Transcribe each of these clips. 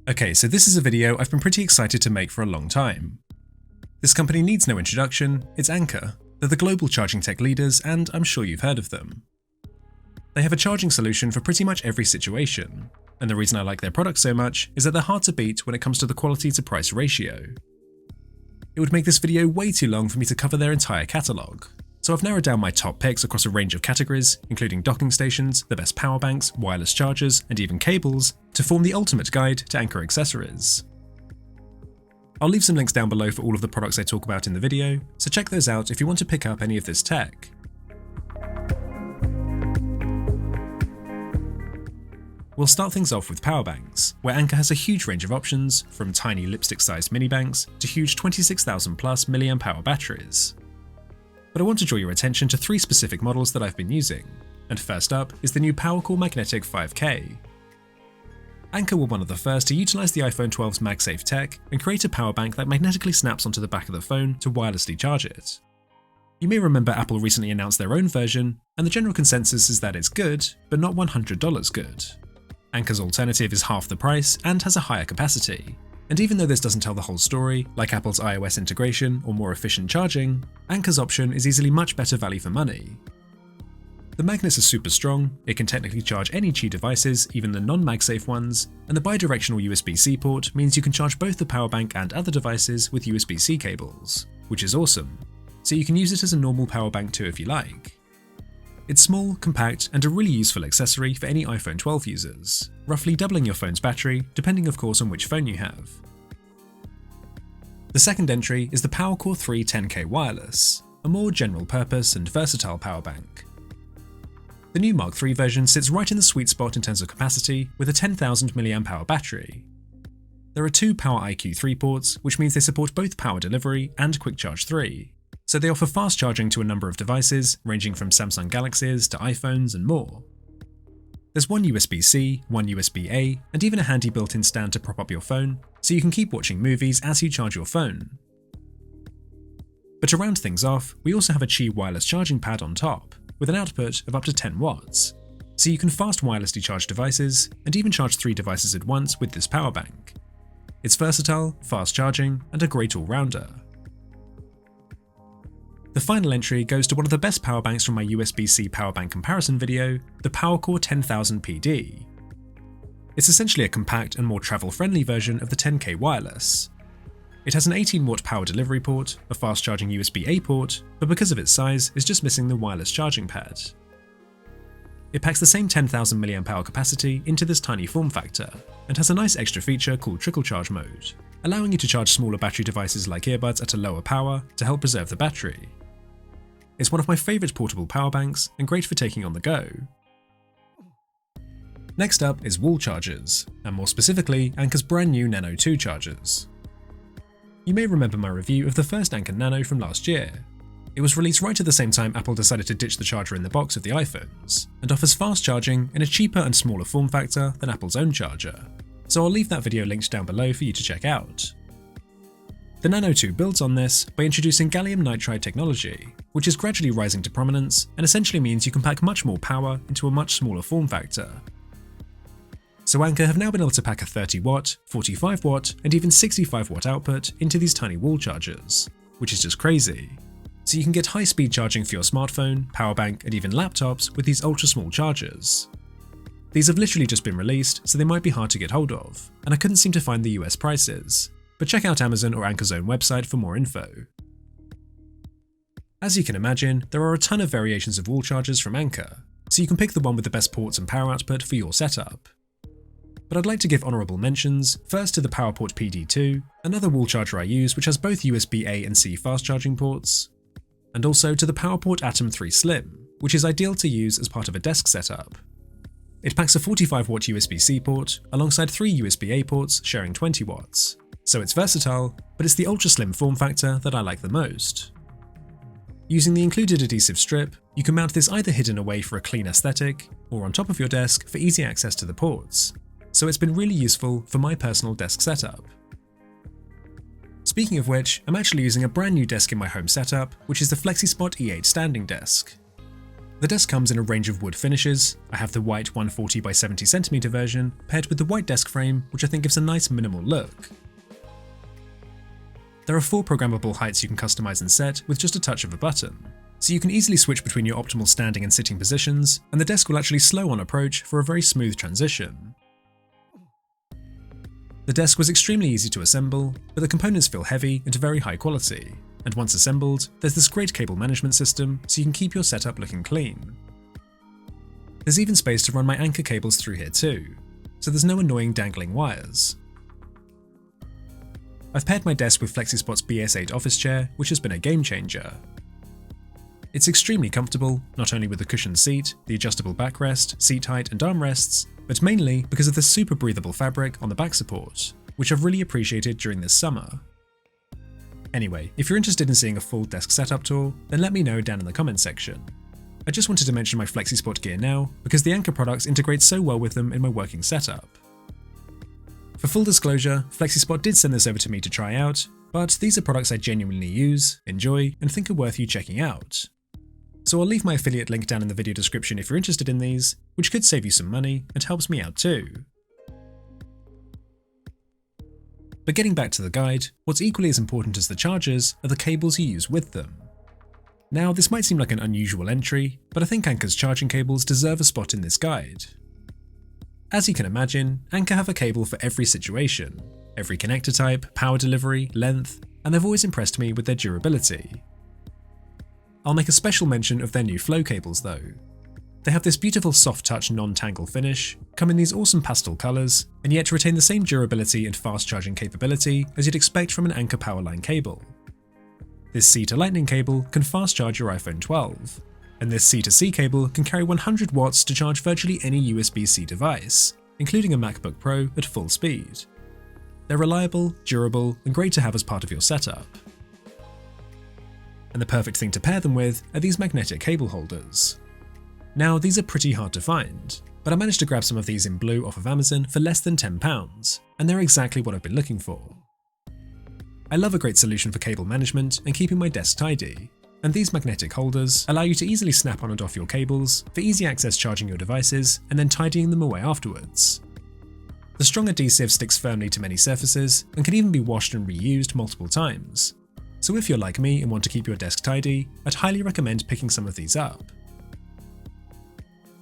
Okay, so this is a video I've been pretty excited to make for a long time. This company needs no introduction, it's Anker. They're the global charging tech leaders, and I'm sure you've heard of them. They have a charging solution for pretty much every situation, and the reason I like their products so much is that they're hard to beat when it comes to the quality to price ratio. It would make this video way too long for me to cover their entire catalogue, so I've narrowed down my top picks across a range of categories, including docking stations, the best power banks, wireless chargers, and even cables, to form the ultimate guide to Anker accessories. I'll leave some links down below for all of the products I talk about in the video, so check those out if you want to pick up any of this tech. We'll start things off with power banks, where Anker has a huge range of options, from tiny lipstick-sized mini banks to huge 26,000 plus mAh batteries. But I want to draw your attention to three specific models that I've been using, and first up is the new PowerCore Magnetic 5K. Anker were one of the first to utilize the iPhone 12's MagSafe tech and create a power bank that magnetically snaps onto the back of the phone to wirelessly charge it. You may remember Apple recently announced their own version, and the general consensus is that it's good, but not $100 good. Anker's alternative is half the price and has a higher capacity. And even though this doesn't tell the whole story, like Apple's iOS integration or more efficient charging, Anker's option is easily much better value for money. The magnets are super strong, it can technically charge any Qi devices, even the non-MagSafe ones, and the bidirectional USB-C port means you can charge both the power bank and other devices with USB-C cables, which is awesome. So you can use it as a normal power bank too if you like. It's small, compact, and a really useful accessory for any iPhone 12 users, roughly doubling your phone's battery, depending of course on which phone you have. The second entry is the PowerCore III 10K Wireless, a more general purpose and versatile power bank. The new Mark III version sits right in the sweet spot in terms of capacity with a 10,000 mAh battery. There are two Power IQ 3 ports, which means they support both power delivery and Quick Charge 3. So they offer fast charging to a number of devices, ranging from Samsung Galaxies to iPhones and more. There's one USB-C, one USB-A, and even a handy built-in stand to prop up your phone, so you can keep watching movies as you charge your phone. But to round things off, we also have a Qi wireless charging pad on top, with an output of up to 10 watts, so you can fast wirelessly charge devices, and even charge 3 devices at once with this power bank. It's versatile, fast charging, and a great all-rounder. The final entry goes to one of the best power banks from my USB-C power bank comparison video, the PowerCore 10000 PD. It's essentially a compact and more travel-friendly version of the 10K wireless. It has an 18-watt power delivery port, a fast-charging USB-A port, but because of its size, it's just missing the wireless charging pad. It packs the same 10,000 mAh capacity into this tiny form factor, and has a nice extra feature called trickle charge mode, allowing you to charge smaller battery devices like earbuds at a lower power to help preserve the battery. It's one of my favourite portable power banks and great for taking on the go. Next up is wall chargers, and more specifically Anker's brand new Nano II chargers. You may remember my review of the first Anker Nano from last year. It was released right at the same time Apple decided to ditch the charger in the box of the iPhones, and offers fast charging in a cheaper and smaller form factor than Apple's own charger, so I'll leave that video linked down below for you to check out. The Nano II builds on this by introducing gallium nitride technology, which is gradually rising to prominence and essentially means you can pack much more power into a much smaller form factor. So Anker have now been able to pack a 30 watt, 45 watt, and even 65 watt output into these tiny wall chargers, which is just crazy. So you can get high-speed charging for your smartphone, power bank, and even laptops with these ultra-small chargers. These have literally just been released, so they might be hard to get hold of, and I couldn't seem to find the US prices. But check out Amazon or Anker's own website for more info. As you can imagine, there are a ton of variations of wall chargers from Anker, so you can pick the one with the best ports and power output for your setup. But I'd like to give honourable mentions, first to the PowerPort PD II, another wall charger I use which has both USB-A and C fast charging ports, and also to the PowerPort Atom 3 Slim, which is ideal to use as part of a desk setup. It packs a 45 watt USB-C port, alongside 3 USB-A ports sharing 20 watts. So it's versatile, but it's the ultra-slim form factor that I like the most. Using the included adhesive strip, you can mount this either hidden away for a clean aesthetic, or on top of your desk for easy access to the ports, so it's been really useful for my personal desk setup. Speaking of which, I'm actually using a brand new desk in my home setup, which is the FlexiSpot E8 standing desk. The desk comes in a range of wood finishes. I have the white 140 by 70 cm version paired with the white desk frame, which I think gives a nice minimal look. There are 4 programmable heights you can customize and set with just a touch of a button, so you can easily switch between your optimal standing and sitting positions, and the desk will actually slow on approach for a very smooth transition. The desk was extremely easy to assemble, but the components feel heavy and very high quality, and once assembled, there's this great cable management system so you can keep your setup looking clean. There's even space to run my Anker cables through here too, so there's no annoying dangling wires. I've paired my desk with FlexiSpot's BS8 office chair, which has been a game changer. It's extremely comfortable, not only with the cushioned seat, the adjustable backrest, seat height and armrests, but mainly because of the super breathable fabric on the back support, which I've really appreciated during this summer. Anyway, if you're interested in seeing a full desk setup tour, then let me know down in the comments section. I just wanted to mention my FlexiSpot gear now, because the Anker products integrate so well with them in my working setup. For full disclosure, FlexiSpot did send this over to me to try out, but these are products I genuinely use, enjoy, and think are worth you checking out. So I'll leave my affiliate link down in the video description if you're interested in these, which could save you some money and helps me out too. But getting back to the guide, what's equally as important as the chargers are the cables you use with them. Now, this might seem like an unusual entry, but I think Anker's charging cables deserve a spot in this guide. As you can imagine, Anker have a cable for every situation, every connector type, power delivery, length, and they've always impressed me with their durability. I'll make a special mention of their new flow cables though. They have this beautiful soft touch non-tangle finish, come in these awesome pastel colours, and yet retain the same durability and fast charging capability as you'd expect from an Anker Powerline cable. This C to Lightning cable can fast charge your iPhone 12, and this C to C cable can carry 100 watts to charge virtually any USB-C device, including a MacBook Pro at full speed. They're reliable, durable, and great to have as part of your setup. And the perfect thing to pair them with are these magnetic cable holders. Now, these are pretty hard to find, but I managed to grab some of these in blue off of Amazon for less than £10, and they're exactly what I've been looking for. I love a great solution for cable management and keeping my desk tidy, and these magnetic holders allow you to easily snap on and off your cables for easy access charging your devices and then tidying them away afterwards. The strong adhesive sticks firmly to many surfaces and can even be washed and reused multiple times. So if you're like me and want to keep your desk tidy, I'd highly recommend picking some of these up.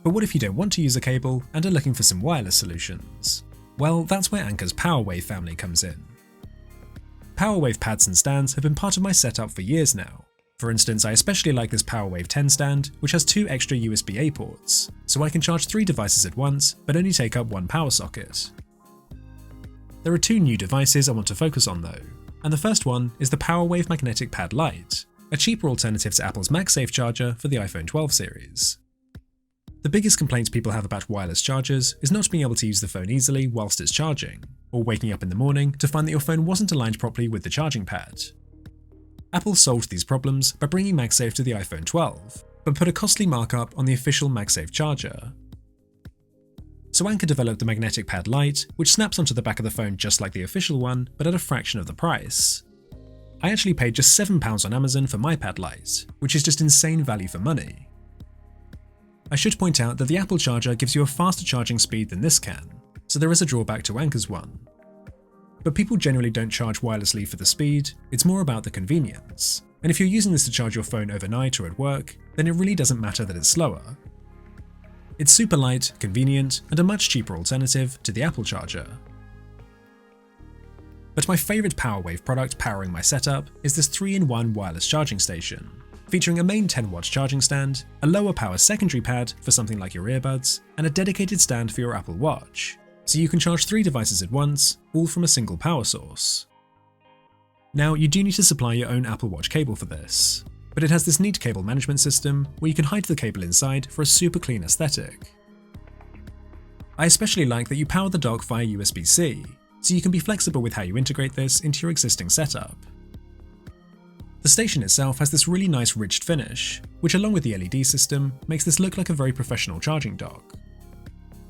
But what if you don't want to use a cable and are looking for some wireless solutions? Well, that's where Anker's PowerWave family comes in. PowerWave pads and stands have been part of my setup for years now. For instance, I especially like this PowerWave 10 stand, which has 2 extra USB-A ports, so I can charge 3 devices at once, but only take up 1 power socket. There are 2 new devices I want to focus on though, and the first one is the PowerWave Magnetic Pad Lite, a cheaper alternative to Apple's MagSafe charger for the iPhone 12 series. The biggest complaint people have about wireless chargers is not being able to use the phone easily whilst it's charging, or waking up in the morning to find that your phone wasn't aligned properly with the charging pad. Apple solved these problems by bringing MagSafe to the iPhone 12, but put a costly markup on the official MagSafe charger. So Anker developed the Magnetic Pad Lite, which snaps onto the back of the phone just like the official one, but at a fraction of the price. I actually paid just £7 on Amazon for my Pad Lite, which is just insane value for money. I should point out that the Apple charger gives you a faster charging speed than this can, so there is a drawback to Anker's one. But people generally don't charge wirelessly for the speed, it's more about the convenience. And if you're using this to charge your phone overnight or at work, then it really doesn't matter that it's slower. It's super light, convenient, and a much cheaper alternative to the Apple charger. But my favourite PowerWave product powering my setup is this 3-in-1 wireless charging station, featuring a main 10-watt charging stand, a lower power secondary pad for something like your earbuds, and a dedicated stand for your Apple Watch, so you can charge 3 devices at once, all from a single power source. Now, you do need to supply your own Apple Watch cable for this, but it has this neat cable management system where you can hide the cable inside for a super clean aesthetic. I especially like that you power the dock via USB-C, so you can be flexible with how you integrate this into your existing setup. The station itself has this really nice ridged finish, which along with the LED system makes this look like a very professional charging dock.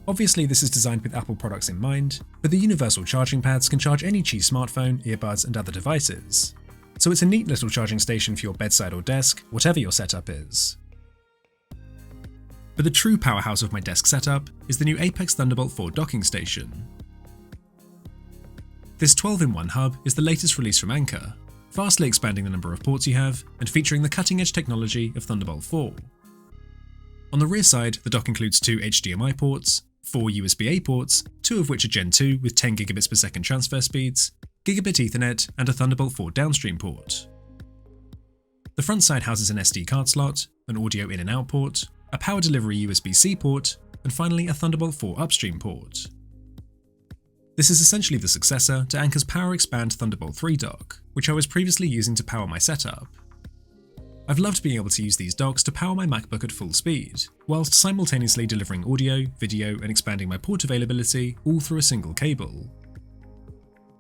Obviously this is designed with Apple products in mind, but the universal charging pads can charge any Qi smartphone, earbuds and other devices. So it's a neat little charging station for your bedside or desk, whatever your setup is. But the true powerhouse of my desk setup is the new Apex Thunderbolt 4 docking station. This 12-in-1 hub is the latest release from Anker, vastly expanding the number of ports you have and featuring the cutting-edge technology of Thunderbolt 4. On the rear side, the dock includes 2 HDMI ports, 4 USB-A ports, 2 of which are Gen 2 with 10 gigabits per second transfer speeds, Gigabit Ethernet, and a Thunderbolt 4 downstream port. The front side houses an SD card slot, an audio in and out port, a power delivery USB-C port, and finally a Thunderbolt 4 upstream port. This is essentially the successor to Anker's PowerXpand Thunderbolt 3 dock, which I was previously using to power my setup. I've loved being able to use these docks to power my MacBook at full speed, whilst simultaneously delivering audio, video, and expanding my port availability all through a single cable.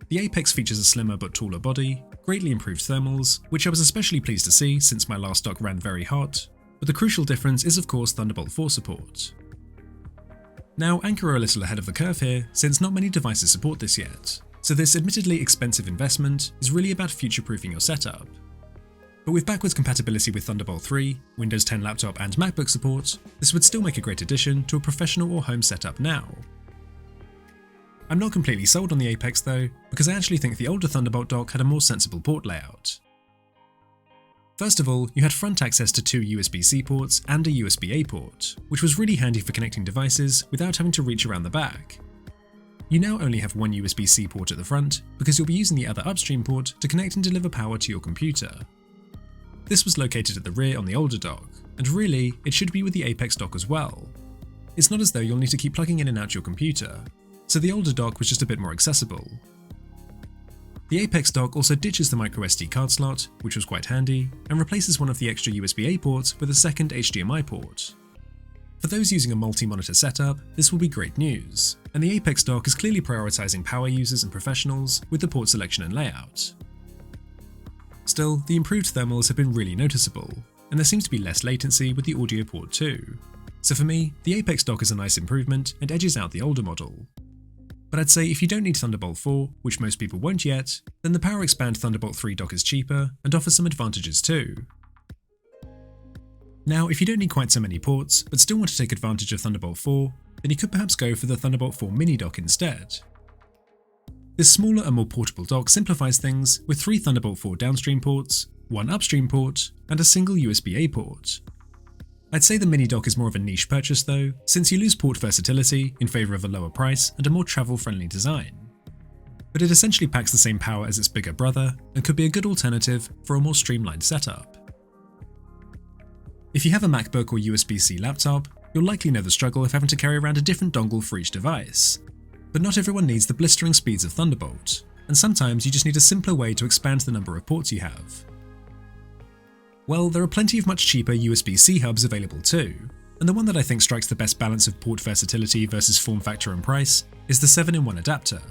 The Apex features a slimmer but taller body, greatly improved thermals, which I was especially pleased to see since my last dock ran very hot, but the crucial difference is of course Thunderbolt 4 support. Now, Anker are a little ahead of the curve here, since not many devices support this yet, so this admittedly expensive investment is really about future-proofing your setup. But with backwards compatibility with Thunderbolt 3, Windows 10 laptop and MacBook support, this would still make a great addition to a professional or home setup now. I'm not completely sold on the Apex though, because I actually think the older Thunderbolt dock had a more sensible port layout. First of all, you had front access to 2 USB-C ports and a USB-A port, which was really handy for connecting devices without having to reach around the back. You now only have one USB-C port at the front, because you'll be using the other upstream port to connect and deliver power to your computer. This was located at the rear on the older dock, and really, it should be with the Apex dock as well. It's not as though you'll need to keep plugging in and out your computer, so the older dock was just a bit more accessible. The Apex dock also ditches the microSD card slot, which was quite handy, and replaces one of the extra USB-A ports with a second HDMI port. For those using a multi-monitor setup, this will be great news, and the Apex dock is clearly prioritizing power users and professionals with the port selection and layout. Still, the improved thermals have been really noticeable, and there seems to be less latency with the audio port too. So for me, the Apex dock is a nice improvement and edges out the older model. But I'd say if you don't need Thunderbolt 4, which most people won't yet, then the PowerXpand Thunderbolt 3 dock is cheaper and offers some advantages too. Now, if you don't need quite so many ports, but still want to take advantage of Thunderbolt 4, then you could perhaps go for the Thunderbolt 4 mini dock instead. This smaller and more portable dock simplifies things with 3 Thunderbolt 4 downstream ports, 1 upstream port, and a single USB-A port. I'd say the mini dock is more of a niche purchase though, since you lose port versatility in favour of a lower price and a more travel-friendly design. But it essentially packs the same power as its bigger brother and could be a good alternative for a more streamlined setup. If you have a MacBook or USB-C laptop, you'll likely know the struggle of having to carry around a different dongle for each device. But not everyone needs the blistering speeds of Thunderbolt, and sometimes you just need a simpler way to expand the number of ports you have. Well, there are plenty of much cheaper USB-C hubs available too, and the one that I think strikes the best balance of port versatility versus form factor and price is the 7-in-1 adapter.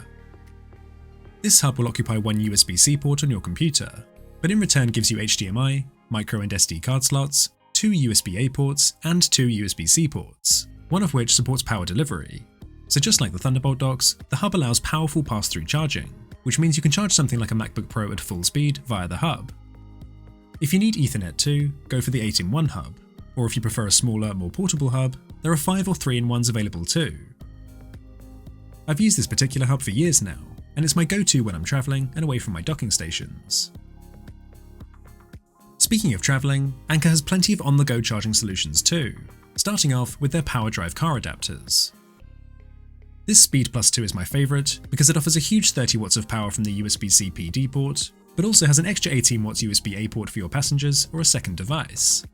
This hub will occupy 1 USB-C port on your computer, but in return gives you HDMI, micro and SD card slots, 2 USB-A ports, and 2 USB-C ports, one of which supports power delivery. So just like the Thunderbolt docks, the hub allows powerful pass-through charging, which means you can charge something like a MacBook Pro at full speed via the hub. If you need Ethernet too, go for the 8-in-1 hub, or if you prefer a smaller, more portable hub, there are 5 or 3-in-1s available too. I've used this particular hub for years now, and it's my go-to when I'm travelling and away from my docking stations. Speaking of travelling, Anker has plenty of on-the-go charging solutions too, starting off with their PowerDrive car adapters. This Speed Plus 2 is my favourite because it offers a huge 30 watts of power from the USB-C PD port, but also has an extra 18 watts USB-A port for your passengers or a second device.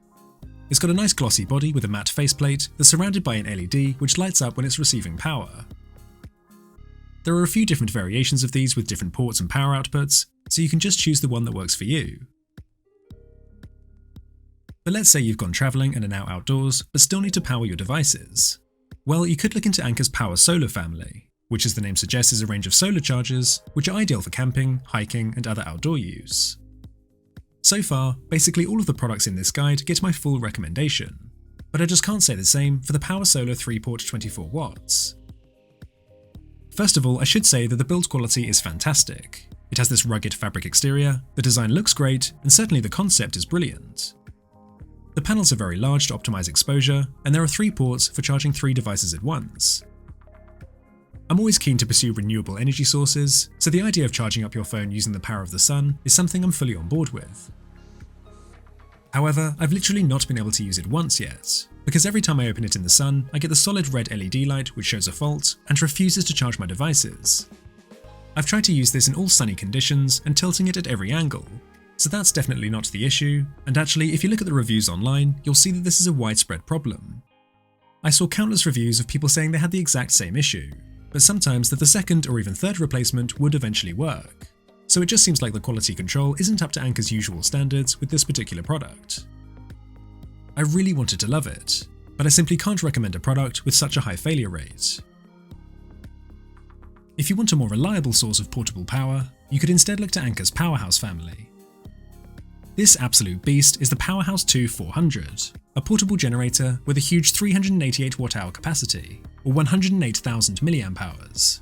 It's got a nice glossy body with a matte faceplate that's surrounded by an LED which lights up when it's receiving power. There are a few different variations of these with different ports and power outputs, so you can just choose the one that works for you. But let's say you've gone travelling and are now outdoors, but still need to power your devices. Well, you could look into Anker's Power Solar family, which as the name suggests is a range of solar chargers, which are ideal for camping, hiking, and other outdoor use. So far, basically all of the products in this guide get my full recommendation, but I just can't say the same for the Power Solar 3-port 24 watts. First of all, I should say that the build quality is fantastic. It has this rugged fabric exterior, the design looks great, and certainly the concept is brilliant. The panels are very large to optimize exposure, and there are 3 ports for charging 3 devices at once. I'm always keen to pursue renewable energy sources, so the idea of charging up your phone using the power of the sun is something I'm fully on board with. However, I've literally not been able to use it once yet, because every time I open it in the sun, I get the solid red LED light which shows a fault and refuses to charge my devices. I've tried to use this in all sunny conditions and tilting it at every angle, so that's definitely not the issue, and actually if you look at the reviews online, you'll see that this is a widespread problem. I saw countless reviews of people saying they had the exact same issue, but sometimes that the second or even third replacement would eventually work. So it just seems like the quality control isn't up to Anker's usual standards with this particular product. I really wanted to love it, but I simply can't recommend a product with such a high failure rate. If you want a more reliable source of portable power, you could instead look to Anker's Powerhouse family. This absolute beast is the Powerhouse II 400, a portable generator with a huge 388 Wh capacity, or 108,000 mAh.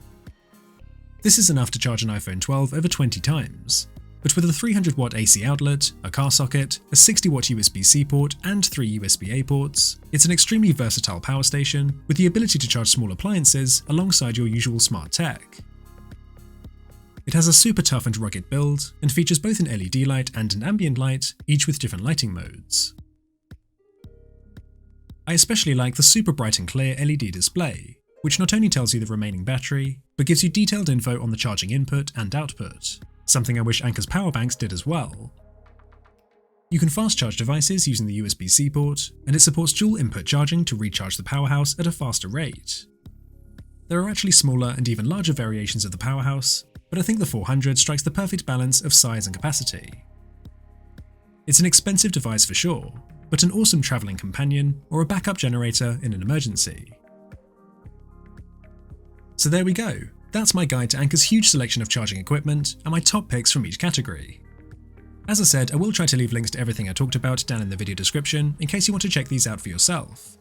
This is enough to charge an iPhone 12 over 20 times, but with a 300-watt AC outlet, a car socket, a 60-watt USB-C port and 3 USB-A ports, it's an extremely versatile power station with the ability to charge small appliances alongside your usual smart tech. It has a super tough and rugged build and features both an LED light and an ambient light, each with different lighting modes. I especially like the super bright and clear LED display, which not only tells you the remaining battery, but gives you detailed info on the charging input and output, something I wish Anker's power banks did as well. You can fast charge devices using the USB-C port, and it supports dual input charging to recharge the Powerhouse at a faster rate. There are actually smaller and even larger variations of the Powerhouse, but I think the 400 strikes the perfect balance of size and capacity. It's an expensive device for sure, but an awesome travelling companion or a backup generator in an emergency. So there we go, that's my guide to Anker's huge selection of charging equipment and my top picks from each category. As I said, I will try to leave links to everything I talked about down in the video description in case you want to check these out for yourself.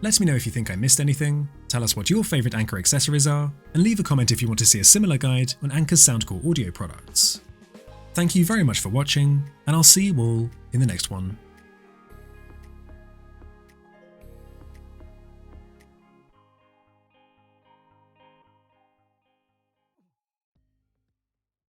Let me know if you think I missed anything, tell us what your favourite Anker accessories are, and leave a comment if you want to see a similar guide on Anker's Soundcore audio products. Thank you very much for watching, and I'll see you all in the next one.